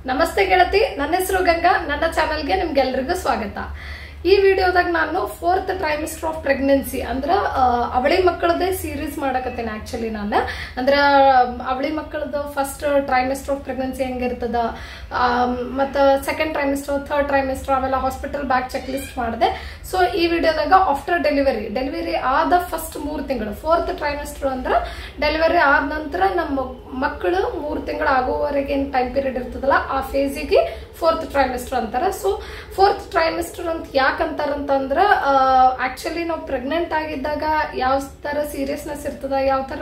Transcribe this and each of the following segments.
ನಮಸ್ತೆ ಗೆಳತಿ, ನನ್ನ ಹೆಸರು ಗಂಗಾ. ನನ್ನ ಚಾನೆಲ್ಗೆ ನಿಮ್ಗೆಲ್ಲರಿಗೂ ಸ್ವಾಗತ. ಈ ವಿಡಿಯೋದಾಗ ನಾನು 4th ಟ್ರೈಮಿಸ್ಟರ್ ಆಫ್ ಪ್ರೆಗ್ನೆನ್ಸಿ ಅಂದ್ರೆ ಅವಳಿ ಮಕ್ಕಳದೇ ಸೀರೀಸ್ ಮಾಡಕತ್ತೇನೆ. ಆಕ್ಚುಲಿ ನಾನು ಅಂದ್ರೆ ಅವಳಿ ಮಕ್ಕಳದ ಫಸ್ಟ್ ಟ್ರೈಮಿಸ್ಟರ್ ಆಫ್ ಪ್ರೆಗ್ನೆನ್ಸಿ ಹೆಂಗಿರ್ತದ, ಮತ್ತು ಸೆಕೆಂಡ್ ಟ್ರೈಮಿಸ್ಟರ್, ಥರ್ಡ್ ಟ್ರೈಮಿಸ್ಟರ್, ಆಮೇಲೆ ಹಾಸ್ಪಿಟಲ್ ಬ್ಯಾಕ್ ಚೆಕ್ ಲಿಸ್ಟ್ ಮಾಡಿದೆ. ಸೊ ಈ ವಿಡಿಯೋದಾಗ ಆಫ್ಟರ್ ಡೆಲಿವರಿ ಆದ ಫಸ್ಟ್ 3 ತಿಂಗಳು, 4th ಟ್ರೈಮಿಸ್ಟರ್ ಅಂದ್ರೆ ಡೆಲಿವರಿ ಆದ ನಂತರ ನಮ್ಮ ಮಕ್ಕಳು 3 ತಿಂಗಳು ಆಗುವವರೆಗೆ ಏನು ಟೈಮ್ ಪೀರಿಯಡ್ ಇರ್ತದಲ್ಲ ಆ ಫೇಸಿಗೆ 4th ಟ್ರೈಮಿಸ್ಟರ್ ಅಂತಾರೆ. ಸೊ 4th ಟ್ರೈಮಿಸ್ಟರ್ ಅಂತ ಯಾಕಂತಾರಂತಂದ್ರ ಆಕ್ಚುಲಿ ನಾವು ಪ್ರೆಗ್ನೆಂಟ್ ಆಗಿದ್ದಾಗ ಯಾವ ತರ ಸೀರಿಯಸ್ನೆಸ್ ಇರ್ತದ, ಯಾವ ತರ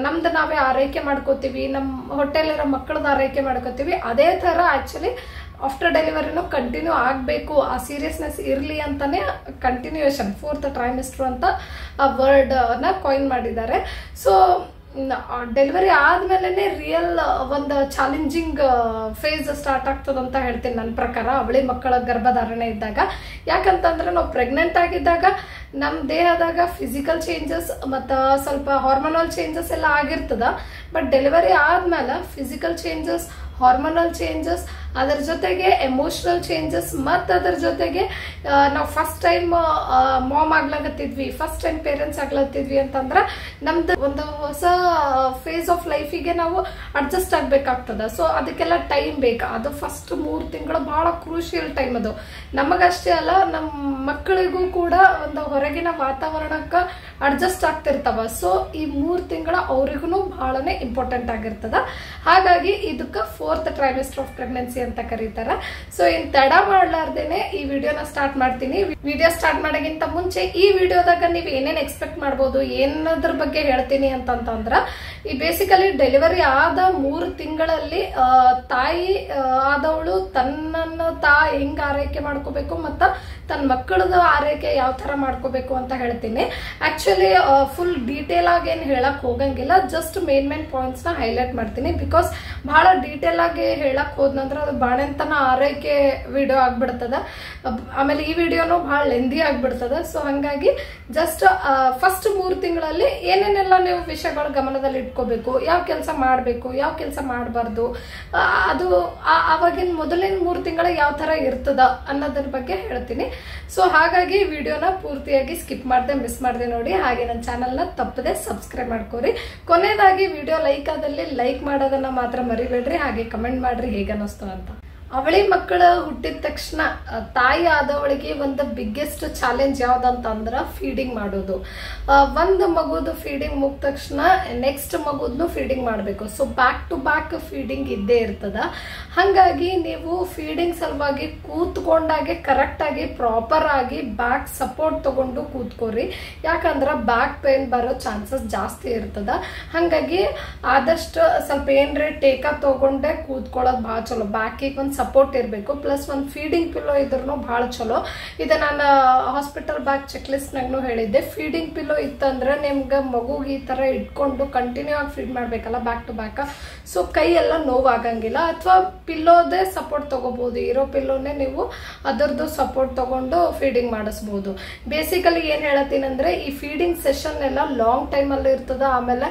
ನಮ್ದು ನಾವೇ ಆರೈಕೆ ಮಾಡ್ಕೋತೀವಿ, ನಮ್ಮ ಹೊಟ್ಟೆಲಿರೋ ಮಕ್ಕಳದ ಆರೈಕೆ ಮಾಡ್ಕೋತೀವಿ, ಅದೇ ತರ ಆಕ್ಚುಲಿ ಆಫ್ಟರ್ ಡೆಲಿವರಿನೂ ಕಂಟಿನ್ಯೂ ಆಗಬೇಕು, ಆ ಸೀರಿಯಸ್ನೆಸ್ ಇರಲಿ ಅಂತಾನೆ ಕಂಟಿನ್ಯೂಯೇಷನ್ 4th ಟ್ರೈಮಿಸ್ಟರ್ ಅಂತ ಆ ವರ್ಡ್ ನ ಕಾಯಿನ್ ಮಾಡಿದ್ದಾರೆ. ಸೊ ಡೆಲಿವರಿ ಆದ್ಮೇಲೆ ರಿಯಲ್ ಒಂದು ಚಾಲೆಂಜಿಂಗ್ ಫೇಸ್ ಸ್ಟಾರ್ಟ್ ಆಗ್ತದಂತ ಹೇಳ್ತೀನಿ ನನ್ನ ಪ್ರಕಾರ, ಅವಳಿ ಮಕ್ಕಳ ಗರ್ಭಧಾರಣೆ ಇದ್ದಾಗ. ಯಾಕಂತಂದ್ರೆ ನಾವು ಪ್ರೆಗ್ನೆಂಟ್ ಆಗಿದ್ದಾಗ ನಮ್ಮ ದೇಹದಾಗ ಫಿಸಿಕಲ್ ಚೇಂಜಸ್ ಮತ್ತು ಸ್ವಲ್ಪ ಹಾರ್ಮೋನಲ್ ಚೇಂಜಸ್ ಎಲ್ಲ ಆಗಿರ್ತದ. ಬಟ್ ಡೆಲಿವರಿ ಆದ್ಮೇಲೆ ಫಿಸಿಕಲ್ ಚೇಂಜಸ್, ಹಾರ್ಮೋನಲ್ ಚೇಂಜಸ್, ಅದರ ಜೊತೆಗೆ ಎಮೋಷನಲ್ ಚೇಂಜಸ್, ಮತ್ತು ಅದರ ಜೊತೆಗೆ ನಾವು ಫಸ್ಟ್ ಟೈಮ್ ಮಾಮ್ ಆಗ್ಲಾಗತ್ತಿದ್ವಿ, ಫಸ್ಟ್ ಟೈಮ್ ಪೇರೆಂಟ್ಸ್ ಆಗ್ಲತ್ತಿದ್ವಿ ಅಂತಂದ್ರೆ ನಮ್ದು ಒಂದು ಹೊಸ ಫೇಸ್ ಆಫ್ ಲೈಫಿಗೆ ನಾವು ಅಡ್ಜಸ್ಟ್ ಆಗ್ಬೇಕಾಗ್ತದ. ಸೊ ಅದಕ್ಕೆಲ್ಲ ಟೈಮ್ ಬೇಕು. ಅದು ಫಸ್ಟ್ 3 ತಿಂಗಳು ಬಹಳ ಕ್ರೂಷಿಯಲ್ ಟೈಮ್. ಅದು ನಮಗಷ್ಟೇ ಅಲ್ಲ, ನಮ್ಮ ಮಕ್ಕಳಿಗೂ ಕೂಡ ಒಂದು ಹೊರಗಿನ ವಾತಾವರಣಕ್ಕೆ ಅಡ್ಜಸ್ಟ್ ಆಗ್ತಿರ್ತಾವ. ಸೊ ಈ 3 ತಿಂಗಳ ಅವ್ರಿಗೂ ಬಹಳನೇ ಇಂಪಾರ್ಟೆಂಟ್ ಆಗಿರ್ತದ. ಹಾಗಾಗಿ ಇದಕ್ಕೆ 4th ಟ್ರೈಮಿಸ್ಟರ್ ಆಫ್ ಪ್ರೆಗ್ನೆನ್ಸಿ ಅಂತ ಕರೀತಾರ. ಸೊ ಇನ್ ತಡ ಮಾಡ್ಲಾರ್ದೇನೆ ಈ ವಿಡಿಯೋನ ಸ್ಟಾರ್ಟ್ ಮಾಡ್ತೀನಿ. ವಿಡಿಯೋ ಸ್ಟಾರ್ಟ್ ಮಾಡೋಕ್ಕಿಂತ ಮುಂಚೆ ಈ ವಿಡಿಯೋದಾಗ ನೀವು ಏನೇನ್ ಎಕ್ಸ್ಪೆಕ್ಟ್ ಮಾಡ್ಬೋದು, ಏನದ್ರ ಬಗ್ಗೆ ಹೇಳ್ತೀನಿ ಅಂತಂದ್ರ, ಈ ಬೇಸಿಕಲಿ ಡೆಲಿವರಿ ಆದ 3 ತಿಂಗಳಲ್ಲಿ ತಾಯಿ ಆದವಳು ತನ್ನನ್ನು ಹೆಂಗ್ ಆರೈಕೆ ಮಾಡ್ಕೋಬೇಕು ಮತ್ತ ತನ್ನ ಮಕ್ಕಳದ ಆರೈಕೆ ಯಾವ ತರ ಮಾಡ್ಕೋಬೇಕು ಅಂತ ಹೇಳ್ತೀನಿ. ಆಕ್ಚುಲಿ ಫುಲ್ ಡೀಟೇಲ್ ಆಗಿ ಏನ್ ಹೇಳಕ್ ಹೋಗಂಗಿಲ್ಲ, ಜಸ್ಟ್ ಮೇನ್ ಪಾಯಿಂಟ್ಸ್ ನ ಹೈಲೈಟ್ ಮಾಡ್ತೀನಿ. ಬಿಕಾಸ್ ಬಹಳ ಡೀಟೇಲ್ ಆಗಿ ಹೇಳಕ್ ಹೋದ್ನಂದ್ರ ಅದು ಬಾಣಂತನ ಆರೈಕೆ ವಿಡಿಯೋ ಆಗ್ಬಿಡ್ತದ, ಆಮೇಲೆ ಈ ವಿಡಿಯೋನು ಬಹಳ ಲೆಂದಿ ಆಗ್ಬಿಡ್ತದ. ಸೊ ಹಂಗಾಗಿ ಜಸ್ಟ್ ಫಸ್ಟ್ 3 ತಿಂಗಳಲ್ಲಿ ಏನೇನೆಲ್ಲ ನೀವು ವಿಷಯಗಳು ಗಮನದಲ್ಲಿ ಇಟ್ಕೋಬೇಕು, ಯಾವ ಕೆಲಸ ಮಾಡ್ಬೇಕು, ಯಾವ ಕೆಲಸ ಮಾಡಬಾರ್ದು, ಅದು ಅವಾಗಿನ ಮೊದಲಿನ 3 ತಿಂಗಳ ಯಾವ ತರ ಇರ್ತದ ಅನ್ನೋದ್ರ ಬಗ್ಗೆ ಹೇಳ್ತೀನಿ. ಸೊ ಹಾಗಾಗಿ ವಿಡಿಯೋನ ಪೂರ್ತಿಯಾಗಿ ಸ್ಕಿಪ್ ಮಾಡದೆ ಮಿಸ್ ಮಾಡದೆ ನೋಡಿ. ಹಾಗೆ ನನ್ನ ಚಾನಲ್ ನ ತಪ್ಪದೆ ಸಬ್ಸ್ಕ್ರೈಬ್ ಮಾಡ್ಕೋರಿ. ಕೊನೆಯದಾಗಿ ವಿಡಿಯೋ ಲೈಕ್ ಆದಲ್ಲಿ ಲೈಕ್ ಮಾಡೋದನ್ನ ಮಾತ್ರ ಮರಿಬೇಡ್ರಿ. ಹಾಗೆ ಕಮೆಂಟ್ ಮಾಡ್ರಿ ಹೇಗೆ ಅನ್ನಿಸ್ತು ಅಂತ. ಅವಳಿ ಮಕ್ಕಳು ಹುಟ್ಟಿದ ತಕ್ಷಣ ತಾಯಿ ಆದವಳಿಗೆ ಒಂದು ಬಿಗ್ಗೆಸ್ಟ್ ಚಾಲೆಂಜ್ ಯಾವ್ದಂತಂದ್ರ ಫೀಡಿಂಗ್ ಮಾಡೋದು. ಒಂದು ಮಗುದು ಫೀಡಿಂಗ್ ಮುಗಿದ ತಕ್ಷಣ ನೆಕ್ಸ್ಟ್ ಮಗುದ್ನು ಫೀಡಿಂಗ್ ಮಾಡಬೇಕು. So back to back feeding ಇದ್ದೇ ಇರ್ತದ. ಹಾಗಾಗಿ ನೀವು ಫೀಡಿಂಗ್ ಸಲುವಾಗಿ ಕೂತ್ಕೊಂಡಾಗೆ ಕರೆಕ್ಟ್ ಆಗಿ ಪ್ರಾಪರ್ ಆಗಿ ಬ್ಯಾಕ್ ಸಪೋರ್ಟ್ ತಗೊಂಡು ಕೂತ್ಕೋರಿ. ಯಾಕಂದ್ರ ಬ್ಯಾಕ್ ಪೇನ್ ಬರೋ ಚಾನ್ಸಸ್ ಜಾಸ್ತಿ ಇರ್ತದ. ಹಾಗಾಗಿ ಆದಷ್ಟು ಸ್ವಲ್ಪ ಏನ್ರೆ ಟೇಕ ತಗೊಂಡೆ ಕೂತ್ಕೊಳ್ಳೋದು ಬಹಳ ಚಲೋ. ಬ್ಯಾಕಿಗೆ ಒಂದು ಸಪೋರ್ಟ್ ಇರಬೇಕು, ಪ್ಲಸ್ ಒಂದು ಫೀಡಿಂಗ್ ಪಿಲ್ಲೋ ಇದ್ರೂ ಬಹಳ ಚಲೋ. ಇದು ನಾನು ಹಾಸ್ಪಿಟಲ್ ಬ್ಯಾಕ್ ಚೆಕ್ ಲಿಸ್ಟ್ ನಾಗೂ ಹೇಳಿದ್ದೆ. ಫೀಡಿಂಗ್ ಪಿಲ್ಲೋ ಇತ್ತಂದ್ರೆ ನಿಮ್ಗೆ ಮಗುಗೆ ಈ ತರ ಇಟ್ಕೊಂಡು ಕಂಟಿನ್ಯೂ ಆಗಿ ಫೀಡ್ ಮಾಡ್ಬೇಕಲ್ಲ ಬ್ಯಾಕ್ ಟು ಬ್ಯಾಕ್, ಸೊ ಕೈ ಎಲ್ಲ ನೋವಾಗಂಗಿಲ್ಲ. ಅಥವಾ ಪಿಲ್ಲೋದೇ ಸಪೋರ್ಟ್ ತಗೋಬಹುದು, ಇರೋ ಪಿಲ್ಲೋನೇ ನೀವು ಅದರದ್ದು ಸಪೋರ್ಟ್ ತಗೊಂಡು ಫೀಡಿಂಗ್ ಮಾಡಿಸ್ಬೋದು. ಬೇಸಿಕಲಿ ಏನ್ ಹೇಳತ್ತೀನಿ ಅಂದ್ರೆ ಈ ಫೀಡಿಂಗ್ ಸೆಷನ್ ಎಲ್ಲ ಲಾಂಗ್ ಟೈಮ್ ಅಲ್ಲಿ ಇರ್ತದ. ಆಮೇಲೆ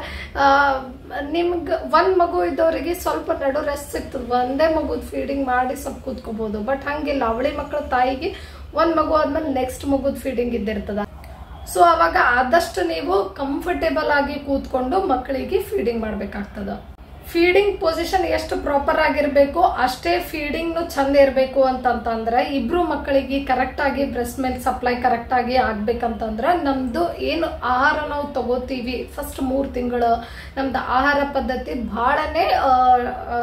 ನಿಮ್ಗೆ ಒಂದ್ ಮಗು ಇದ್ದವರಿಗೆ ಸ್ವಲ್ಪ ನಡು ರೆಸ್ಟ್ ಸಿಗ್ತದ, ಒಂದೇ ಮಗುದ್ ಫೀಡಿಂಗ್ ಮಾಡಿ ಸ್ವಲ್ಪ ಕೂತ್ಕೋಬಹುದು. ಬಟ್ ಹಂಗಿಲ್ಲ, ಅವಳಿ ಮಕ್ಕಳ ತಾಯಿಗೆ ಒಂದ್ ಮಗು ಆದ್ಮೇಲೆ ನೆಕ್ಸ್ಟ್ ಮಗುದ್ ಫೀಡಿಂಗ್ ಇದ್ದಿರ್ತದ. ಸೊ ಅವಾಗ ಆದಷ್ಟು ನೀವು ಕಂಫರ್ಟೇಬಲ್ ಆಗಿ ಕೂತ್ಕೊಂಡು ಮಕ್ಕಳಿಗೆ ಫೀಡಿಂಗ್ ಮಾಡ್ಬೇಕಾಗ್ತದ. ಫೀಡಿಂಗ್ ಪೊಸಿಷನ್ ಎಷ್ಟು ಪ್ರಾಪರ್ ಆಗಿರ್ಬೇಕು ಅಷ್ಟೇ ಫೀಡಿಂಗ್ ಚಂದ ಇರಬೇಕು ಅಂತಂದ್ರೆ, ಇಬ್ರು ಮಕ್ಕಳಿಗೆ ಕರೆಕ್ಟ್ ಆಗಿ ಬ್ರೆಸ್ಟ್ ಮಿಲ್ಕ್ ಸಪ್ಲೈ ಕರೆಕ್ಟ್ ಆಗಿ ಆಗ್ಬೇಕಂತಂದ್ರ ನಮ್ದು ಏನು ಆಹಾರ ನಾವು ತಗೋತೀವಿ ಫಸ್ಟ್ 3 ತಿಂಗಳು ನಮ್ದು ಆಹಾರ ಪದ್ಧತಿ ಬಹಳನೇ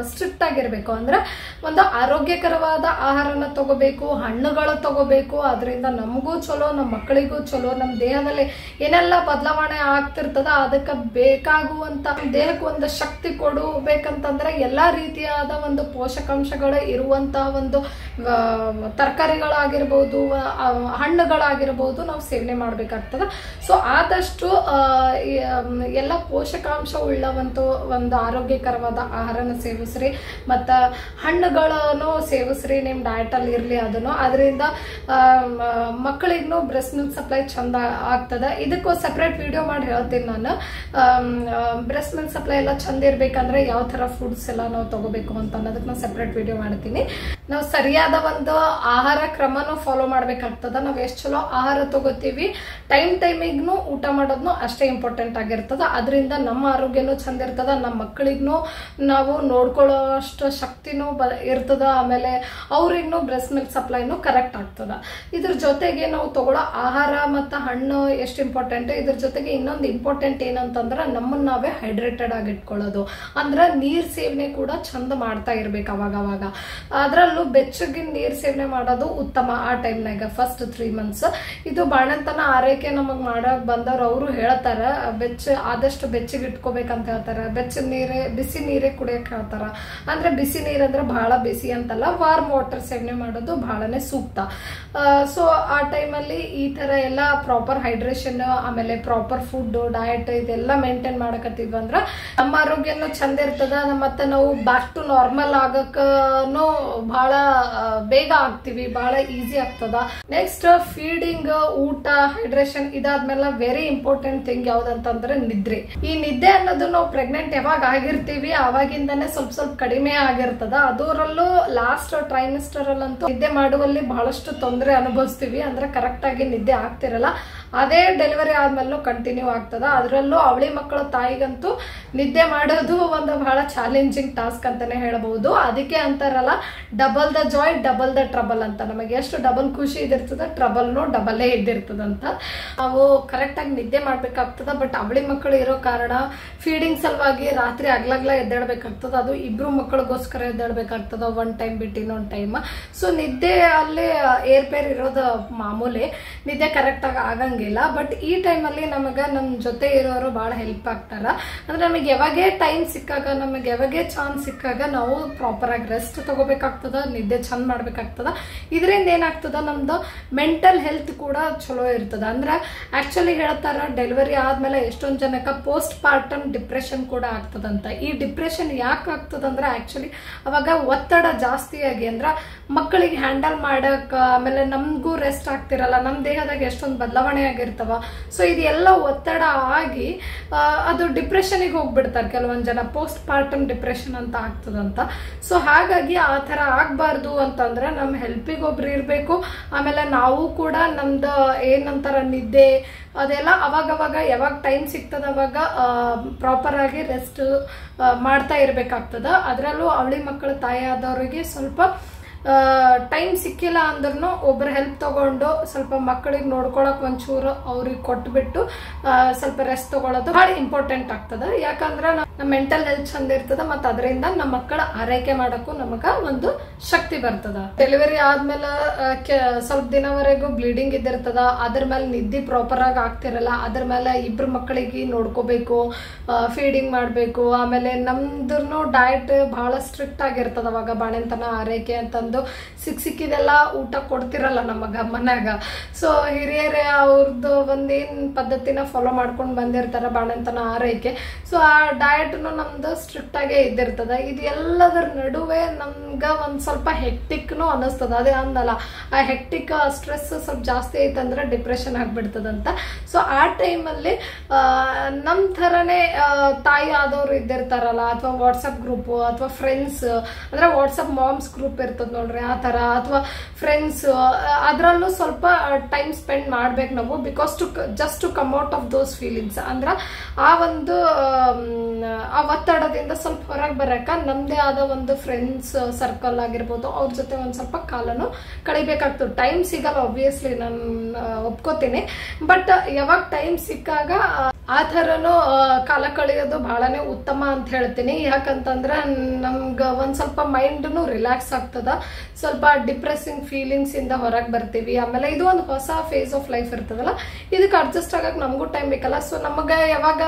ಸ್ಟ್ರಿಕ್ಟ್ ಆಗಿರ್ಬೇಕು. ಅಂದ್ರೆ ಒಂದು ಆರೋಗ್ಯಕರವಾದ ಆಹಾರನ ತಗೋಬೇಕು, ಹಣ್ಣುಗಳು ತಗೋಬೇಕು. ಅದರಿಂದ ನಮಗೂ ಚಲೋ, ನಮ್ಮ ಮಕ್ಕಳಿಗೂ ಚಲೋ. ನಮ್ಮ ದೇಹದಲ್ಲಿ ಏನೆಲ್ಲ ಬದಲಾವಣೆ ಆಗ್ತಿರ್ತದ ಅದಕ್ಕೆ ಬೇಕಾಗುವಂತ ದೇಹಕ್ಕೆ ಒಂದು ಶಕ್ತಿ ಕೊಡಬೇಕಂತಂದ್ರೆ ಎಲ್ಲಾ ರೀತಿಯಾದ ಒಂದು ಪೋಷಕಾಂಶಗಳು ಇರುವಂತಹ ಒಂದು ತರಕಾರಿಗಳಾಗಿರ್ಬೋದು, ಹಣ್ಣುಗಳಾಗಿರ್ಬೋದು ನಾವು ಸೇವನೆ ಮಾಡ್ಬೇಕಾಗ್ತದ. ಸೊ ಆದಷ್ಟು ಎಲ್ಲ ಪೋಷಕಾಂಶ ಉಳ್ಳವಂತೂ ಒಂದು ಆರೋಗ್ಯಕರವಾದ ಆಹಾರನ ಸೇವಿಸ್ರಿ, ಮತ್ತ ಹಣ್ಣುಗಳನ್ನು ಸೇವಿಸ್ರಿ ನಿಮ್ ಡಯಟ್ ಅಲ್ಲಿ ಇರ್ಲಿ. ಅದನ್ನು ಅದರಿಂದ ಮಕ್ಕಳಿಗೂ ಬ್ರೆಸ್ಟ್ ಮಿಲ್ಕ್ ಸಪ್ಲೈ ಚಂದ ಆಗ್ತದ. ಇದಕ್ಕೂ ಸೆಪರೇಟ್ ವಿಡಿಯೋ ಮಾಡಿ ಹೇಳ್ತೀನಿ ನಾನು. ಬ್ರೆಸ್ಟ್ ಮಿಲ್ಕ್ ಸಪ್ಲೈ ಎಲ್ಲ ಚಂದ ಇರ್ಬೇಕಂದ್ರೆ ಯಾವ ತರ ಫುಡ್ಸ್ ಎಲ್ಲ ನಾವು ತಗೋಬೇಕು ಅಂತ ಅನ್ನೋದಕ್ಕೆ ನಾನು ಸೆಪರೇಟ್ ವಿಡಿಯೋ ಮಾಡ್ತೀನಿ. ನಾವು ಸರಿಯಾದ ಒಂದು ಆಹಾರ ಕ್ರಮನೂ ಫಾಲೋ ಮಾಡ್ಬೇಕಾಗ್ತದ. ನಾವು ಎಷ್ಟು ಚಲೋ ಆಹಾರ ತಗೋತೀವಿ, ಟೈಮಿಗೂ ಊಟ ಮಾಡೋದ್ನು ಅಷ್ಟೇ ಇಂಪಾರ್ಟೆಂಟ್ ಆಗಿರ್ತದ. ಅದರಿಂದ ನಮ್ಮ ಆರೋಗ್ಯನೂ ಚಂದ ಇರ್ತದ, ನಮ್ಮ ಮಕ್ಕಳಿಗೂ ನಾವು ನೋಡ್ಕೊಳ್ಳೋ ಅಷ್ಟು ಶಕ್ತಿನೂ ಇರ್ತದ. ಆಮೇಲೆ ಅವ್ರಿಗೂ ಬ್ರೆಸ್ಟ್ ಮಿಲ್ಕ್ ಸಪ್ಲೈನು ಕರೆಕ್ಟ್ ಆಗ್ತದ. ಇದ್ರ ಜೊತೆಗೆ ನಾವು ತಗೊಳ್ಳೋ ಆಹಾರ ಮತ್ತು ಹಣ್ಣು ಎಷ್ಟು ಇಂಪಾರ್ಟೆಂಟ್, ಇದ್ರ ಜೊತೆಗೆ ಇನ್ನೊಂದು ಇಂಪಾರ್ಟೆಂಟ್ ಏನಂತಂದ್ರೆ ನಮ್ಮನ್ನ ನಾವೇ ಹೈಡ್ರೇಟೆಡ್ ಆಗಿ ಇಟ್ಕೊಳ್ಳೋದು. ಅಂದ್ರೆ ನೀರ್ ಸೇವನೆ ಕೂಡ ಚಂದ ಮಾಡ್ತಾ ಇರ್ಬೇಕು ಅವಾಗವಾಗ. ಅದ್ರಲ್ಲೂ ಬೆಚ್ಚಗಿನ ನೀರ್ ಸೇವನೆ ಮಾಡೋದು ಉತ್ತಮ ಆ ಟೈಮ್ನಾಗ ಫಸ್ಟ್ 3 months. ಇದು ಬಾಣಂತನ ಆರೈಕೆ ನಮಗ್ ಮಾಡಕ್ ಬಂದವ್ರು ಅವರು ಹೇಳ್ತಾರ, ಆದಷ್ಟು ಬೆಚ್ಚಗೆ ಇಟ್ಕೋಬೇಕಂತ ಹೇಳ್ತಾರ. ಬಿಸಿ ನೀರೇ ಕುಡಿಯಕ್ ಹೇಳ್ತಾರ. ಅಂದ್ರೆ ಬಿಸಿ ನೀರಂದ್ರೆ ಬಹಳ ಬಿಸಿ ಅಂತಲ್ಲ, ವಾರ್ಮ್ ವಾಟರ್ ಸೇವನೆ ಮಾಡೋದು ಬಹಳನೇ ಸೂಕ್ತ. ಸೊ ಆ ಟೈಮಲ್ಲಿ ಈ ತರ ಎಲ್ಲ ಪ್ರಾಪರ್ ಹೈಡ್ರೇಷನ್, ಆಮೇಲೆ ಪ್ರಾಪರ್ ಫುಡ್ ಡಯಟ್ ಇದೆಲ್ಲ ಮೇಂಟೈನ್ ಮಾಡಕತ್ತೀವಿ ಅಂದ್ರ ನಮ್ಮ ಆರೋಗ್ಯನೂ ಚಂದ ಇರ್ತದ. ಮತ್ತೆ ನಾವು ಬ್ಯಾಕ್ ಟು ನಾರ್ಮಲ್ ಆಗಕ್ಕೂ ಬಹಳ ಬೇಗ ಆಗ್ತೀವಿ, ಬಹಳ ಈಸಿ ಆಗ್ತದ. ನೆಕ್ಸ್ಟ್ ಫೀಡಿಂಗ್, ಊಟ, ಹೈಡ್ರೇಷನ್ ಇದಾದ್ಮೇಲೆ ವೆರಿ ಇಂಪಾರ್ಟೆಂಟ್ ಥಿಂಗ್ ಯಾವ್ದಂತಂದ್ರೆ ನಿದ್ರೆ. ಈ ನಿದ್ದೆ ಅನ್ನೋದು ನಾವು ಪ್ರೆಗ್ನೆಂಟ್ ಯಾವಾಗ ಆಗಿರ್ತೀವಿ ಅವಾಗಿಂದಾನೆ ಸ್ವಲ್ಪ ಕಡಿಮೆ ಆಗಿರ್ತದ. ಅದರಲ್ಲೂ ಲಾಸ್ಟ್ ಟ್ರೈಮಿಸ್ಟರ್ ಅಲ್ಲಂತೂ ನಿದ್ದೆ ಮಾಡುವಲ್ಲಿ ಬಹಳಷ್ಟು ತೊಂದರೆ ಅನುಭವಿಸ್ತೀವಿ. ಅಂದ್ರೆ ಕರೆಕ್ಟ್ ಆಗಿ ನಿದ್ದೆ ಆಗ್ತಿರಲ್ಲ. ಅದೇ ಡೆಲಿವರಿ ಆದ್ಮೇಲೂ ಕಂಟಿನ್ಯೂ ಆಗ್ತದ. ಅದರಲ್ಲೂ ಅವಳಿ ಮಕ್ಕಳ ತಾಯಿಗಂತೂ ನಿದ್ದೆ ಮಾಡೋದು ಒಂದು ಬಹಳ ಚಾಲೆಂಜಿಂಗ್ ಟಾಸ್ಕ್ ಅಂತಾನೆ ಹೇಳಬಹುದು. ಅದಕ್ಕೆ ಅಂತಾರಲ್ಲ, double the Joy double the trouble ಅಂತ. ನಮಗೆ ಎಷ್ಟು ಡಬಲ್ ಖುಷಿ ಇದಿರ್ತದ, ಟ್ರಬಲ್ನು ಡಬಲ್ಲೇ ಇದ್ದಿರ್ತದಂತ. ನಾವು ಕರೆಕ್ಟ್ ಆಗಿ ನಿದ್ದೆ ಮಾಡ್ಬೇಕಾಗ್ತದ. ಬಟ್ ಅವಳಿ ಮಕ್ಕಳು ಇರೋ ಕಾರಣ ಫೀಡಿಂಗ್ ಸಲುವಾಗಿ ರಾತ್ರಿ ಆಗ್ಲಾಗ್ಲ ಎದ್ದೇಳ್ಬೇಕಾಗ್ತದ. ಅದು ಇಬ್ರು ಮಕ್ಕಳಿಗೋಸ್ಕರ ಎದ್ದೇಳ್ಬೇಕಾಗ್ತದ, ಒನ್ ಟೈಮ್ ಬಿಟ್ಟು ಇನ್ನೊಂದು ಟೈಮ್. ಸೊ ನಿದ್ದೆ ಅಲ್ಲಿ ಏರ್ಪೇರ್ ಇರೋದು ಮಾಮೂಲಿ, ನಿದ್ದೆ ಕರೆಕ್ಟ್ ಆಗಿ ಆಗಂಗಿಲ್ಲ. ಬಟ್ ಈ ಟೈಮಲ್ಲಿ ನಮಗ ನಮ್ ಜೊತೆ ಇರೋರು ಬಹಳ ಹೆಲ್ಪ್ ಆಗ್ತಾರ. ಅಂದ್ರೆ ನಮಗೆ ಯಾವಾಗೇ ಟೈಮ್ ಸಿಕ್ಕಾಗ, ನಮಗೆ ಯಾವಾಗೇ ಚಾನ್ಸ್ ಸಿಕ್ಕಾಗ ನಾವು ಪ್ರಾಪರ್ ಆಗಿ ರೆಸ್ಟ್ ತಗೋಬೇಕಾಗ್ತದ, ನಿದ್ದೆ ಚಂದ ಮಾಡ್ಬೇಕಾಗ್ತದ. ಇದರಿಂದ ಏನಾಗ್ತದ, ನಮ್ದು ಮೆಂಟಲ್ ಹೆಲ್ತ್ ಕೂಡ ಚಲೋ ಇರ್ತದ. ಅಂದ್ರೆ ಆಕ್ಚುಲಿ ಹೇಳ್ತಾರ, ಡೆಲಿವರಿ ಆದ್ಮೇಲೆ ಎಷ್ಟೊಂದ್ ಜನಕ್ಕ ಪೋಸ್ಟ್ ಪಾರ್ಟಮ್ ಡಿಪ್ರೆಷನ್ ಕೂಡ ಆಗ್ತದಂತ. ಈ ಡಿಪ್ರೆಷನ್ ಯಾಕೆ ಆಗ್ತದಂದ್ರೆ ಆಕ್ಚುಲಿ ಅವಾಗ ಒತ್ತಡ ಜಾಸ್ತಿ ಆಗಿ, ಅಂದ್ರ ಮಕ್ಕಳಿಗೆ ಹ್ಯಾಂಡಲ್ ಮಾಡಕ್, ಆಮೇಲೆ ನಮ್ಗೂ ರೆಸ್ಟ್ ಆಗ್ತಿರಲ್ಲ, ನಮ್ ದೇಹದಾಗ ಎಷ್ಟೊಂದು ಬದಲಾವಣೆ ಆಗಿರ್ತಾವ. ಸೊ ಇದೆಲ್ಲ ಒತ್ತಡ ಆಗಿ ಅದು ಡಿಪ್ರೆಷನ್ಗೆ ಹೋಗ್ಬಿಡ್ತಾರೆ ಕೆಲವೊಂದ್ ಜನ. ಪೋಸ್ಟ್ ಪಾರ್ಟಮ್ ಡಿಪ್ರೆಷನ್ ಅಂತ ಆಗ್ತದಂತ. ಸೊ ಹಾಗಾಗಿ ಆ ತರ ಆಗ್ಬಾರ್ದು ಅಂತಂದ್ರೆ ನಮ್ ಹೆಲ್ಪಿಗೆ ಒಬ್ರು ಇರ್ಬೇಕು. ಆಮೇಲೆ ನಾವು ಕೂಡ ನಮ್ದು ಏನಂತಾರ ನಿದ್ದೆ ಅದೆಲ್ಲ ಅವಾಗವಾಗ ಯಾವಾಗ ಟೈಮ್ ಸಿಗ್ತದ ಅವಾಗ ಪ್ರಾಪರ್ ಆಗಿ ರೆಸ್ಟ್ ಮಾಡ್ತಾ ಇರ್ಬೇಕಾಗ್ತದ. ಅದ್ರಲ್ಲೂ ಅವಳಿ ಮಕ್ಕಳ ತಾಯಿ ಆದವ್ರಿಗೆ ಸ್ವಲ್ಪ ಟೈಮ್ ಸಿಕ್ಕಿಲ್ಲ ಅಂದ್ರೂ ಒಬ್ರು ಹೆಲ್ಪ್ ತಗೊಂಡು ಸ್ವಲ್ಪ ಮಕ್ಕಳಿಗೆ ನೋಡ್ಕೊಳಕ್ ಒಂಚೂರು ಅವ್ರಿಗೆ ಕೊಟ್ಬಿಟ್ಟು ಸ್ವಲ್ಪ ರೆಸ್ಟ್ ತಗೊಳ್ಳೋದು ಬಹಳ ಇಂಪಾರ್ಟೆಂಟ್ ಆಗ್ತದ. ಯಾಕಂದ್ರೆ ನಮ್ಮ ಮೆಂಟಲ್ ಹೆಲ್ತ್ ಚಂದ ಇರ್ತದ, ಮತ್ತೆ ಅದರಿಂದ ನಮ್ಮ ಮಕ್ಕಳ ಆರೈಕೆ ಮಾಡಕ್ಕೂ ನಮಗ ಒಂದು ಶಕ್ತಿ ಬರ್ತದ. ಡೆಲಿವರಿ ಆದ್ಮೇಲೆ ಸ್ವಲ್ಪ ದಿನವರೆಗೂ ಬ್ಲೀಡಿಂಗ್ ಇದ್ದಿರ್ತದ, ಅದ್ರ ಮೇಲೆ ನಿದ್ದೆ ಪ್ರಾಪರ್ ಆಗಿ ಆಗ್ತಿರಲ್ಲ. ಅದ್ರ ಮೇಲೆ ಇಬ್ರು ಮಕ್ಕಳಿಗೆ ನೋಡ್ಕೋಬೇಕು, ಫೀಡಿಂಗ್ ಮಾಡ್ಬೇಕು. ಆಮೇಲೆ ನಮ್ದು ಡಯಟ್ ಬಹಳ ಸ್ಟ್ರಿಕ್ಟ್ ಆಗಿರ್ತದ ಅವಾಗ ಬಾಣಂತನ ಆರೈಕೆ ಅಂತಂದು. ಸಿಕ್ಕಿದೆಲ್ಲ ಊಟ ಕೊಡ್ತಿರಲ್ಲ ನಮಗ ಮನ್ಯಾಗ. ಸೊ ಹಿರಿಯರೇ ಅವ್ರದ್ದು ಒಂದೇನ್ ಪದ್ಧತಿನ ಫಾಲೋ ಮಾಡ್ಕೊಂಡು ಬಂದಿರ್ತಾರ ಬಾಣಂತನ ಆರೈಕೆ. ಸೊ ಆ ಡಯಟ್ನು ನಮ್ದು ಸ್ಟ್ರಿಕ್ಟ್ ಆಗೇ ಇದ್ದಿರ್ತದ. ಇದು ಎಲ್ಲದರ ನಡುವೆ ನಮ್ಗ ಒಂದ್ ಸ್ವಲ್ಪ ಹೆಕ್ಟಿಕ್ನು ಅನಿಸ್ತದ. ಅದೇ ಅಂದಲ್ಲ, ಆ ಹೆಕ್ಟಿಕ್ ಸ್ಟ್ರೆಸ್ ಸ್ವಲ್ಪ ಜಾಸ್ತಿ ಐತಂದ್ರೆ ಡಿಪ್ರೆಷನ್ ಆಗ್ಬಿಡ್ತದಂತ. ಸೊ ಆ ಟೈಮಲ್ಲಿ ನಮ್ ಥರನೇ ತಾಯಿ ಆದವ್ರು ಇದ್ದಿರ್ತಾರಲ್ಲ, ಅಥವಾ ವಾಟ್ಸಪ್ ಗ್ರೂಪ್ ಅಥವಾ ಫ್ರೆಂಡ್ಸ್, ಅಂದ್ರೆ ವಾಟ್ಸಪ್ ಮಾಮ್ಸ್ ಗ್ರೂಪ್ ಇರ್ತದ ನೋಡ್ರಿ, ಆ ತರ, ಅಥವಾ ಫ್ರೆಂಡ್ಸ್, ಅದ್ರಲ್ಲೂ ಸ್ವಲ್ಪ ಟೈಮ್ ಸ್ಪೆಂಡ್ ಮಾಡ್ಬೇಕು ನಾವು. Because just to come out of those feelings. ಅಂದ್ರ ಆ ಒಂದು ಆ ಒತ್ತಡದಿಂದ ಸ್ವಲ್ಪ ಹೊರಗೆ ಬರಕ ನಮ್ದೇ ಆದ ಒಂದು ಫ್ರೆಂಡ್ಸ್ ಸರ್ಕಲ್ ಆಗಿರ್ಬೋದು, ಅವ್ರ ಜೊತೆ ಒಂದ್ ಸ್ವಲ್ಪ ಕಾಲನು ಕಳಿಬೇಕಾಗ್ತದೆ. ಟೈಮ್ ಸಿಗಲ್ಲ ಆಬ್ವಿಯಸ್ಲಿ, ನಾನು ಒಪ್ಕೋತೀನಿ. ಬಟ್ ಯಾವಾಗ ಟೈಮ್ ಸಿಕ್ಕಾಗ ಆ ಥರನು ಕಾಲ ಕಳೆಯೋದು ಬಹಳನೇ ಉತ್ತಮ ಅಂತ ಹೇಳ್ತೀನಿ. ಯಾಕಂತಂದ್ರೆ ನಮ್ಗ ಒಂದ್ ಸ್ವಲ್ಪ ಮೈಂಡ್ನು ರಿಲ್ಯಾಕ್ಸ್ ಆಗ್ತದ, ಸ್ವಲ್ಪ ಡಿಪ್ರೆಸಿಂಗ್ ಫೀಲಿಂಗ್ಸ್ ಇಂದ ಹೊರಗೆ ಬರ್ತೀವಿ. ಆಮೇಲೆ ಇದು ಒಂದು ಹೊಸ ಫೇಸ್ ಆಫ್ ಲೈಫ್ ಇರ್ತದಲ್ಲ, ಇದಕ್ಕೆ ಅಡ್ಜಸ್ಟ್ ಆಗಕ್ ನಮಗೂ ಟೈಮ್ ಬೇಕಲ್ಲ. ಸೊ ನಮಗ ಯಾವಾಗ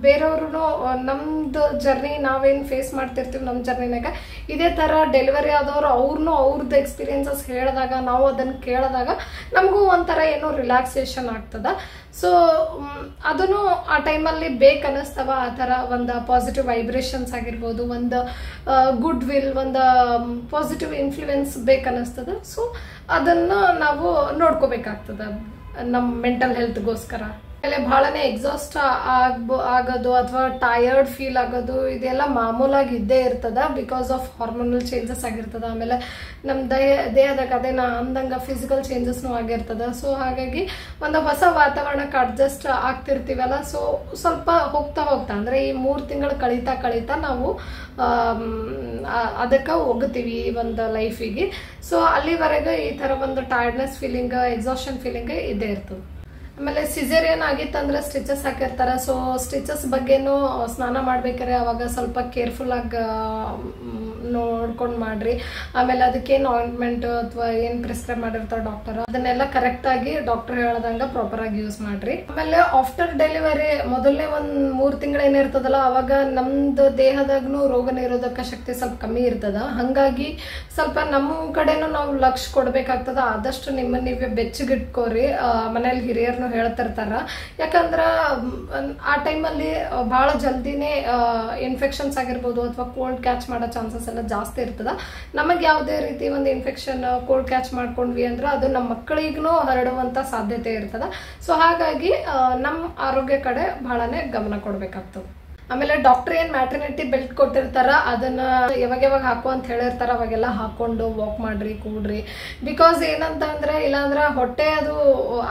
ಬೇರೆಯವ್ರು ನಮ್ದು ಜರ್ನಿ ನಾವೇನ್ ಫೇಸ್ ಮಾಡ್ತಿರ್ತೀವಿ ನಮ್ ಜರ್ನಿನಾಗ, ಇದೇ ತರ ಡೆಲಿವರಿ ಆದವ್ರು ಅವ್ರದ್ದು ಎಕ್ಸ್ಪೀರಿಯನ್ಸಸ್ ಹೇಳಿದಾಗ, ನಾವು ಅದನ್ನ ಕೇಳಿದಾಗ ನಮಗೂ ಒಂಥರ ಏನೋ ರಿಲ್ಯಾಕ್ಸೇಷನ್ ಆಗ್ತದ. ಸೊ ಅದನ್ನು ಆ ಟೈಮಲ್ಲಿ ಬೇಕನ್ನಿಸ್ತವ. ಆ ಥರ ಒಂದು ಪಾಸಿಟಿವ್ ವೈಬ್ರೇಷನ್ಸ್ ಆಗಿರ್ಬೋದು, ಒಂದು ಗುಡ್ ವಿಲ್, ಒಂದು ಪಾಸಿಟಿವ್ ಇನ್ಫ್ಲೂಯೆನ್ಸ್ ಬೇಕನ್ನಿಸ್ತದ. ಸೊ ಅದನ್ನು ನಾವು ನೋಡ್ಕೋಬೇಕಾಗ್ತದ ನಮ್ಮ ಮೆಂಟಲ್ ಹೆಲ್ತ್ಗೋಸ್ಕರ. ಆಮೇಲೆ ಬಹಳನೇ ಎಕ್ಸಾಸ್ಟ್ ಆಗೋದು ಅಥವಾ ಟಯರ್ಡ್ ಫೀಲ್ ಆಗೋದು ಇದೆಲ್ಲ ಮಾಮೂಲಾಗಿ ಇದ್ದೇ ಇರ್ತದ ಬಿಕಾಸ್ ಆಫ್ ಹಾರ್ಮೋನಲ್ ಚೇಂಜಸ್ ಆಗಿರ್ತದ. ಆಮೇಲೆ ನಮ್ಮ ದೇಹದಾಗ ಅದೇ ನಾ ಅಂದಂಗ ಫಿಸಿಕಲ್ ಚೇಂಜಸ್ನು ಆಗಿರ್ತದ. ಸೊ ಹಾಗಾಗಿ ಒಂದು ಹೊಸ ವಾತಾವರಣಕ್ಕೆ ಅಡ್ಜಸ್ಟ್ ಆಗ್ತಿರ್ತೀವಲ್ಲ, ಸೊ ಸ್ವಲ್ಪ ಹೋಗ್ತಾ ಅಂದ್ರೆ ಈ 3 ತಿಂಗಳು ಕಳೀತಾ ನಾವು ಅದಕ್ಕೆ ಹೋಗ್ತೀವಿ ಈ ಒಂದು ಲೈಫಿಗೆ. ಸೊ ಅಲ್ಲಿವರೆಗೆ ಈ ತರ ಒಂದು ಟೈರ್ಡ್ನೆಸ್ ಫೀಲಿಂಗ್, ಎಕ್ಸಾಷನ್ ಫೀಲಿಂಗ್ ಇದ್ದೇ ಇರ್ತದೆ. ಆಮೇಲೆ ಸಿಸೇರಿಯನ್ ಆಗಿತ್ತಂದ್ರೆ ಸ್ಟಿಚಸ್ ಹಾಕಿರ್ತಾರ. ಸೊ ಸ್ಟಿಚಸ್ ಬಗ್ಗೆನೂ ಸ್ನಾನ ಮಾಡ್ಬೇಕಾರೆ ಅವಾಗ ಸ್ವಲ್ಪ ಕೇರ್ಫುಲ್ ಆಗಿ ನೋಡ್ಕೊಂಡು ಮಾಡ್ರಿ. ಆಮೇಲೆ ಅದಕ್ಕೇನು ಆಯಿಂಟ್ಮೆಂಟ್ ಅಥವಾ ಏನ್ ಪ್ರಿಸ್ಕ್ರೈಬ್ ಮಾಡಿರ್ತಾರ ಡಾಕ್ಟರ್ ಅದನ್ನೆಲ್ಲ ಕರೆಕ್ಟ್ ಆಗಿ ಡಾಕ್ಟರ್ ಹೇಳ್ದಂಗ ಪ್ರಾಪರ್ ಆಗಿ ಯೂಸ್ ಮಾಡ್ರಿ. ಆಮೇಲೆ ಆಫ್ಟರ್ ಡೆಲಿವರಿ ಮೊದಲನೇ 3 ತಿಂಗಳು ಏನಿರ್ತದಲ್ಲ ಅವಾಗ ನಮ್ದು ದೇಹದಾಗ್ನು ರೋಗ ನಿರೋಧಕ ಶಕ್ತಿ ಸ್ವಲ್ಪ ಕಮ್ಮಿ ಇರ್ತದ. ಹಂಗಾಗಿ ಸ್ವಲ್ಪ ನಮ್ಮ ಕಡೆನೂ ನಾವು ಲಕ್ಷ್ಯ ಕೊಡ್ಬೇಕಾಗ್ತದ. ಆದಷ್ಟು ನಿಮ್ಮನ್ನ ನೀವೇ ಬೆಚ್ಚಗಿಟ್ಕೋರಿ. ಮನೇಲಿ ಹಿರಿಯರ್ನು ಹೇಳ್ತಿರ್ತಾರ. ಯಾಕಂದ್ರ ಆ ಟೈಮಲ್ಲಿ ಬಹಳ ಜಲ್ದಿನೇ ಇನ್ಫೆಕ್ಷನ್ಸ್ ಆಗಿರ್ಬೋದು ಅಥವಾ ಕೋಲ್ಡ್ ಕ್ಯಾಚ್ ಮಾಡೋ ಚಾನ್ಸಸ್ ಎಲ್ಲ ಜಾಸ್ತಿ ಇರ್ತದ. ನಮಗೆ ಯಾವುದೇ ರೀತಿ ಒಂದು ಇನ್ಫೆಕ್ಷನ್ ಕೋಲ್ಡ್ ಕ್ಯಾಚ್ ಮಾಡ್ಕೊಂಡ್ವಿ ಅಂದ್ರೆ ಅದು ನಮ್ಮ ಮಕ್ಕಳಿಗೂ ಹರಡುವಂತ ಸಾಧ್ಯತೆ ಇರ್ತದ. ಸೊ ಹಾಗಾಗಿ ನಮ್ಮ ಆರೋಗ್ಯ ಕಡೆ ಬಹಳನೇ ಗಮನ ಕೊಡ್ಬೇಕಾಗ್ತದೆ. ಆಮೇಲೆ ಡಾಕ್ಟರ್ ಏನ್ ಮ್ಯಾಟರ್ನಿಟಿ ಬೆಲ್ಟ್ ಕೊಟ್ಟಿರ್ತಾರ ಅದನ್ನ ಯಾವಾಗ ಹಾಕು ಅಂತ ಹೇಳಿರ್ತಾರ ಅವಾಗೆಲ್ಲ ಹಾಕೊಂಡು ವಾಕ್ ಮಾಡ್ರಿ, ಕೂಡ್ರಿ. ಬಿಕಾಸ್ ಏನಂತ ಅಂದ್ರೆ ಇಲ್ಲಾಂದ್ರ ಹೊಟ್ಟೆ ಅದು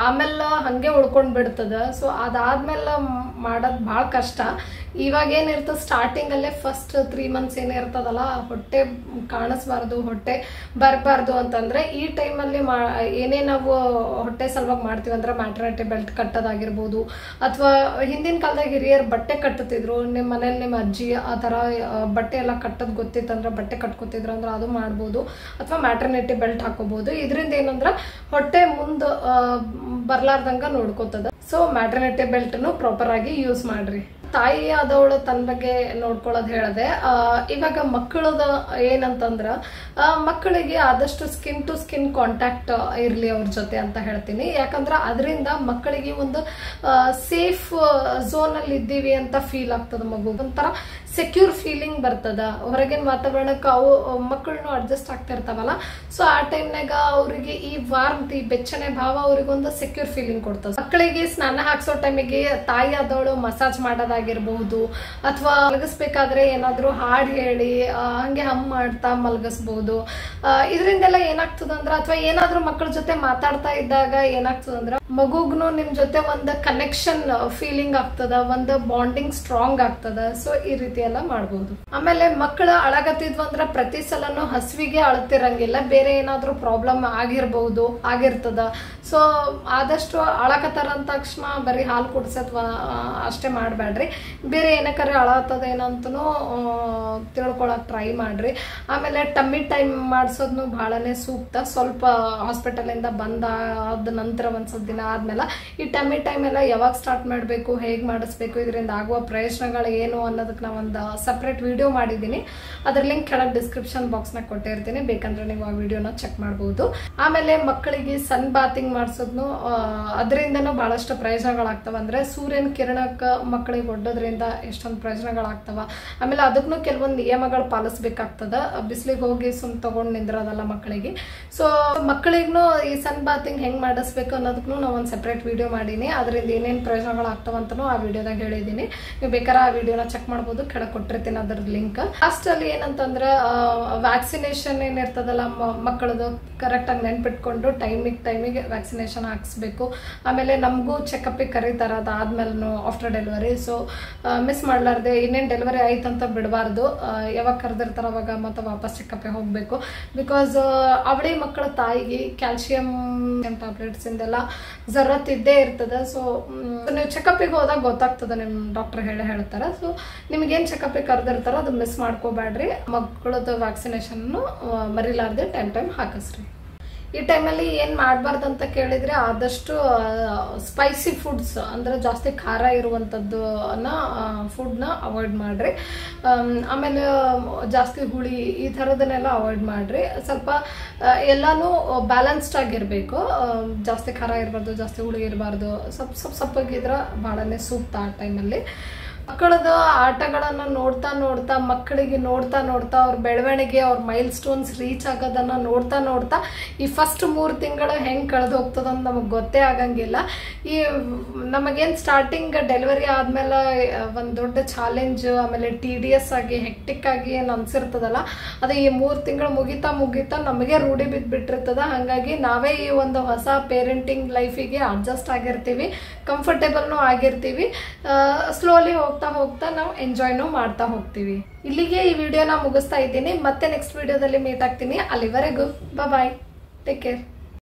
ಆಮೇಲೆ ಹಂಗೆ ಉಳ್ಕೊಂಡ್ ಬಿಡ್ತದ. ಸೊ ಅದಾದ್ಮೇಲೆ ಮಾಡೋದ್ ಬಹಳ ಕಷ್ಟ. ಇವಾಗ ಏನಿರ್ತದ ಸ್ಟಾರ್ಟಿಂಗ್ ಅಲ್ಲೇ ಫಸ್ಟ್ 3 months ಏನಿರ್ತದಲ್ಲ ಹೊಟ್ಟೆ ಕಾಣಿಸ್ಬಾರ್ದು, ಹೊಟ್ಟೆ ಬರಬಾರ್ದು ಅಂತಂದ್ರೆ ಈ ಟೈಮಲ್ಲಿ ಏನೇ ನಾವು ಹೊಟ್ಟೆ ಸಲುವಾಗಿ ಮಾಡ್ತೀವಿ ಅಂದ್ರೆ ಮ್ಯಾಟರ್ನಿಟಿ ಬೆಲ್ಟ್ ಕಟ್ಟೋದಾಗಿರ್ಬೋದು ಅಥವಾ ಹಿಂದಿನ ಕಾಲದಾಗ ಹಿರಿಯರ್ ಬಟ್ಟೆ ಕಟ್ಟುತ್ತಿದ್ರು. ನಿಮ್ಮ ಮನೇಲಿ ನಿಮ್ಮ ಅಜ್ಜಿ ಆ ತರ ಬಟ್ಟೆ ಎಲ್ಲ ಕಟ್ಟೋದ್ ಗೊತ್ತಿತ್ತಂದ್ರೆ ಬಟ್ಟೆ ಕಟ್ಕೋತಿದ್ರು ಅಂದ್ರೆ ಅದು ಮಾಡ್ಬೋದು. ಅಥವಾ ಮ್ಯಾಟರ್ನಿಟಿ ಬೆಲ್ಟ್ ಹಾಕೋಬಹುದು. ಇದರಿಂದ ಏನಂದ್ರ ಹೊಟ್ಟೆ ಮುಂದ್ ಬರ್ಲಾರ್ದಂಗ ನೋಡ್ಕೋತದ. ಸೊ ಮ್ಯಾಟರ್ನಿಟಿ ಬೆಲ್ಟ್ನು ಪ್ರಾಪರ್ ಆಗಿ ಯೂಸ್ ಮಾಡ್ರಿ. ತಾಯಿ ಆದವಳು ತನ್ನ ಬಗ್ಗೆ ನೋಡ್ಕೊಳ್ಳೋದು ಹೇಳದೆ. ಇವಾಗ ಮಕ್ಕಳದ ಏನಂತಂದ್ರ ಮಕ್ಕಳಿಗೆ ಆದಷ್ಟು ಸ್ಕಿನ್ ಟು ಸ್ಕಿನ್ ಕಾಂಟ್ಯಾಕ್ಟ್ ಇರ್ಲಿ ಅವ್ರ ಜೊತೆ ಅಂತ ಹೇಳ್ತೀನಿ. ಯಾಕಂದ್ರ ಅದರಿಂದ ಮಕ್ಕಳಿಗೆ ಒಂದು ಸೇಫ್ ಝೋನ್ ಅಲ್ಲಿ ಇದ್ದೀವಿ ಅಂತ ಫೀಲ್ ಆಗ್ತದ. ಮಗು ಒಂಥರ ಸೆಕ್ಯೂರ್ ಫೀಲಿಂಗ್ ಬರ್ತದ. ಹೊರಗಿನ ವಾತಾವರಣಕ್ಕೆ ಅವು ಮಕ್ಕಳನ್ನು ಅಡ್ಜಸ್ಟ್ ಆಗ್ತಾ ಇರ್ತಾವಲ್ಲ. ಸೊ ಆ ಟೈಮ್ನಾಗ ಅವ್ರಿಗೆ ಈ ವಾರ್ಮತ್, ಈ ಬೆಚ್ಚನೆ ಭಾವ ಅವ್ರಿಗೊಂದು ಸೆಕ್ಯೂರ್ ಫೀಲಿಂಗ್ ಕೊಡ್ತದ. ಮಕ್ಕಳಿಗೆ ಸ್ನಾನ ಹಾಕ್ಸೋ ಟೈಮಿಗೆ ತಾಯಿ ಆದವಳು ಮಸಾಜ್ ಮಾಡೋದಾಗಿರ್ಬಹುದು ಅಥವಾ ಮಲಗಿಸ್ಬೇಕಾದ್ರೆ ಏನಾದ್ರು ಹಾಡು ಹೇಳಿ ಹಂಗೆ ಹಮ್ ಮಾಡ್ತಾ ಮಲಗಿಸ್ಬಹುದು. ಇದರಿಂದೆಲ್ಲ ಏನಾಗ್ತದಂದ್ರ ಅಥವಾ ಏನಾದ್ರೂ ಮಕ್ಕಳ ಜೊತೆ ಮಾತಾಡ್ತಾ ಇದ್ದಾಗ ಏನಾಗ್ತದಂದ್ರ ಮಗುಗ್ನು ನಿಮ್ ಜೊತೆ ಒಂದು ಕನೆಕ್ಷನ್ ಫೀಲಿಂಗ್ ಆಗ್ತದ, ಒಂದು ಬಾಂಡಿಂಗ್ ಸ್ಟ್ರಾಂಗ್ ಆಗ್ತದ. ಸೊ ಈ ರೀತಿ ಎಲ್ಲ ಮಾಡಬಹುದು. ಆಮೇಲೆ ಮಕ್ಕಳು ಅಳಗತ್ತಿದ್ವು ಅಂದ್ರ ಪ್ರತಿ ಸಲನು ಹಸುವಿಗೆ ಅಳತಿರಂಗಿಲ್ಲ, ಬೇರೆ ಏನಾದ್ರೂ ಪ್ರಾಬ್ಲಮ್ ಆಗಿರ್ತದ. ಸೊ ಆದಷ್ಟು ಅಳಕತ್ತಾರ ಅಂದ ತಕ್ಷಣ ಬರೀ ಹಾಲು ಕುಡ್ಸತ್ವ ಅಷ್ಟೇ ಮಾಡ್ಬೇಡ್ರಿ. ಬೇರೆ ಏನಕ್ಕಾರೆ ಅಳತ್ತದ ಏನಂತನೂ ತಿಳ್ಕೊಳಕ್ ಟ್ರೈ ಮಾಡ್ರಿ. ಆಮೇಲೆ ಟಮ್ಮಿ ಟೈಮ್ ಮಾಡಿಸೋದ್ನು ಬಹಳನೇ ಸೂಕ್ತ. ಸ್ವಲ್ಪ ಹಾಸ್ಪಿಟಲ್ ಇಂದ ಬಂದಾದ ನಂತರ ಒಂದ್ ಸ್ವಲ್ಪ ದಿನ ಆದ್ಮೇಲೆ ಈ ಟಮ್ಮಿ ಟೈಮ್ ಎಲ್ಲ ಯಾವಾಗ ಸ್ಟಾರ್ಟ್ ಮಾಡ್ಬೇಕು, ಹೇಗ್ ಮಾಡಿಸ್ಬೇಕು, ಇದರಿಂದ ಆಗುವ ಪ್ರಯೋಜನಗಳು ಏನು ಅನ್ನೋದಕ್ಕೆ ನಾವು ಒಂದು ಸಪ್ರೇಟ್ ವಿಡಿಯೋ ಮಾಡಿದ್ದೀನಿ. ಅದ್ರ ಲಿಂಕ್ ಕೆಳಗೆ ಡಿಸ್ಕ್ರಿಪ್ಷನ್ ಬಾಕ್ಸ್ ನಾಗ ಕೊಟ್ಟಿರ್ತೀನಿ, ಬೇಕಂದ್ರೆ ನೀವು ಆ ವಿಡಿಯೋನ ಚೆಕ್ ಮಾಡಬಹುದು. ಆಮೇಲೆ ಮಕ್ಕಳಿಗೆ ಸನ್ ಬಾತಿಂಗ್ ಮಾಡಿಸೋದ್ನು ಅದರಿಂದನೂ ಬಹಳಷ್ಟು ಪ್ರಯೋಜನಗಳಾಗ್ತವ. ಅಂದ್ರೆ ಸೂರ್ಯನ ಕಿರಣಕ್ಕೆ ಮಕ್ಕಳಿಗೆ ಒಡ್ಡೋದ್ರಿಂದ ಎಷ್ಟೊಂದು ಪ್ರಯೋಜನಗಳಾಗ್ತವ. ಆಮೇಲೆ ಅದಕ್ಕೂ ಕೆಲವೊಂದು ನಿಯಮಗಳು ಪಾಲಿಸ್ಬೇಕಾಗ್ತದ. ಬಿಸಿಲಿಗೆ ಹೋಗಿ ಸುಮ್ ತಗೊಂಡ್ ನಿಂದ್ರೋದಲ್ಲ ಮಕ್ಕಳಿಗೆ. ಸೊ ಮಕ್ಕಳಿಗೂ ಈ ಸನ್ ಬಾತಿಂಗ್ ಹೆಂಗ್ ಮಾಡಿಸ್ಬೇಕು ಅನ್ನೋದಕ್ಕೂ ನಾವು ಒಂದು ಸೆಪರೇಟ್ ವಿಡಿಯೋ ಮಾಡೀನಿ. ಅದರಿಂದ ಏನೇನು ಪ್ರಯೋಜನಗಳಾಗ್ತವಂತನೂ ಆ ವಿಡಿಯೋದಾಗ ಹೇಳಿದೀನಿ. ನೀವು ಬೇಕಾದ್ರೆ ಆ ವಿಡಿಯೋನ ಚೆಕ್ ಮಾಡ್ಬೋದು, ಕೆಳಗೆ ಕೊಟ್ಟಿರ್ತೀನಿ ಅದ್ರ ಲಿಂಕ್. ಲಾಸ್ಟ್ ಅಲ್ಲಿ ಏನಂತಂದ್ರೆ ವ್ಯಾಕ್ಸಿನೇಷನ್ ಏನಿರ್ತದಲ್ಲ ಮಕ್ಕಳದು ಕರೆಕ್ಟ್ ಆಗಿ ನೆನ್ಪಿಟ್ಕೊಂಡು ಟೈಮಿಗೆ ವ್ಯಾಕ್ಸಿನೇಷನ್ ಹಾಕ್ಸ್ಬೇಕು. ಆಮೇಲೆ ನಮಗೂ ಚೆಕಪ್ ಕರೀತಾರ ಅದಾದ್ಮೇಲೆ ಆಫ್ಟರ್ ಡೆಲಿವರಿ. ಸೊ ಮಿಸ್ ಮಾಡ್ಲಾರ್ದೆ ಇನ್ನೇನು ಡೆಲಿವರಿ ಆಯ್ತಂತ ಬಿಡಬಾರ್ದು. ಯಾವಾಗ ಕರೆದಿರ್ತಾರ ಅವಾಗ ಮತ್ತೆ ವಾಪಸ್ ಚೆಕಪ್ ಹೋಗ್ಬೇಕು. ಬಿಕಾಸ್ ಅವಳಿ ಮಕ್ಕಳ ತಾಯಿಗೆ ಕ್ಯಾಲ್ಸಿಯಂ ಟ್ಯಾಬ್ಲೆಟ್ಸ್ ಇಂದೆಲ್ಲ ಜರೂರತ್ ಇದ್ದೇ ಇರ್ತದ. ಸೊ ನೀವು ಚೆಕಪ್ಗೆ ಹೋದಾಗ ಗೊತ್ತಾಗ್ತದ, ನಿಮ್ ಡಾಕ್ಟರ್ ಹೇಳ್ತಾರ. ಸೊ ನಿಮ್ಗೇನ್ ಚೆಕಪ್ ಕರೆದಿರ್ತಾರ ಅದು ಮಿಸ್ ಮಾಡ್ಕೋಬೇಡ್ರಿ. ಮಕ್ಕಳದ ವ್ಯಾಕ್ಸಿನೇಷನ್ ಮರಿಲಾರ್ದೆ ಟೈಮ್ ಹಾಕಿಸ್ರಿ. ಈ ಟೈಮಲ್ಲಿ ಏನ್ ಮಾಡಬಾರ್ದು ಅಂತ ಕೇಳಿದ್ರೆ ಆದಷ್ಟು ಸ್ಪೈಸಿ ಫುಡ್ಸ್ ಅಂದ್ರೆ ಜಾಸ್ತಿ ಖಾರ ಇರುವಂತದ್ದು ಫುಡ್ನ ಅವಾಯ್ಡ್ ಮಾಡ್ರಿ. ಆಮೇಲೆ ಜಾಸ್ತಿ ಹುಳಿ ಈ ಥರದನ್ನೆಲ್ಲ ಅವಾಯ್ಡ್ ಮಾಡ್ರಿ. ಸ್ವಲ್ಪ ಎಲ್ಲಾನು ಬ್ಯಾಲೆನ್ಸ್ಡ್ ಆಗಿರ್ಬೇಕು. ಜಾಸ್ತಿ ಖಾರ ಇರಬಾರ್ದು, ಜಾಸ್ತಿ ಹುಳಿ ಇರಬಾರ್ದು. ಸಪ್ಪಗಿದ್ರ ಬಹಳನೇ ಸೂಕ್ತ ಆ ಟೈಮಲ್ಲಿ. ಮಕ್ಕಳದ ಆಟಗಳನ್ನ ನೋಡ್ತಾ ನೋಡ್ತಾ ಮಕ್ಕಳಿಗೆ ನೋಡ್ತಾ ನೋಡ್ತಾ ಅವ್ರ ಬೆಳವಣಿಗೆ ಅವ್ರ ಮೈಲ್ ಸ್ಟೋನ್ಸ್ ರೀಚ್ ಆಗೋದನ್ನ ನೋಡ್ತಾ ನೋಡ್ತಾ ಈ ಫಸ್ಟ್ 3 ತಿಂಗಳು ಹೆಂಗ್ ಕಳೆದು ಹೋಗ್ತದಂತ ನಮಗ್ ಗೊತ್ತೇ ಆಗಂಗಿಲ್ಲ. ಈ ನಮಗೇನ್ ಸ್ಟಾರ್ಟಿಂಗ್ ಡೆಲಿವರಿ ಆದ್ಮೇಲೆ ಒಂದ್ ದೊಡ್ಡ ಚಾಲೆಂಜ್ ಆಮೇಲೆ TDS ಆಗಿ ಹೆಕ್ಟಿಕ್ ಆಗಿ ಏನ್ ಅನ್ಸಿರ್ತದಲ್ಲ ಅದೇ ಈ 3 ತಿಂಗಳು ಮುಗಿತಾ ಮುಗಿತಾ ನಮಗೆ ರೂಢಿ ಬಿದ್ಬಿಟ್ಟಿರ್ತದ. ಹಾಗಾಗಿ ನಾವೇ ಈ ಒಂದು ಹೊಸ ಪೇರೆಂಟಿಂಗ್ ಲೈಫಿಗೆ ಅಡ್ಜಸ್ಟ್ ಆಗಿರ್ತೀವಿ, ಕಂಫರ್ಟೇಬಲ್ನು ಆಗಿರ್ತೀವಿ. ಸ್ಲೋಲಿ ಹೋಗ್ತಾ ಹೋಗ್ತಾ ನಾವು ಎಂಜಾಯ್ನು ಮಾಡ್ತಾ ಹೋಗ್ತೀವಿ. ಇಲ್ಲಿಗೆ ಈ ವಿಡಿಯೋನ ಮುಗಿಸ್ತಾ ಇದ್ದೀನಿ. ಮತ್ತೆ ನೆಕ್ಸ್ಟ್ ವಿಡಿಯೋದಲ್ಲಿ ಮೀಟ್ ಆಗ್ತೀನಿ. ಅಲ್ಲಿವರೆಗೂ ಬಾಯ್, ಟೇಕ್ ಕೇರ್.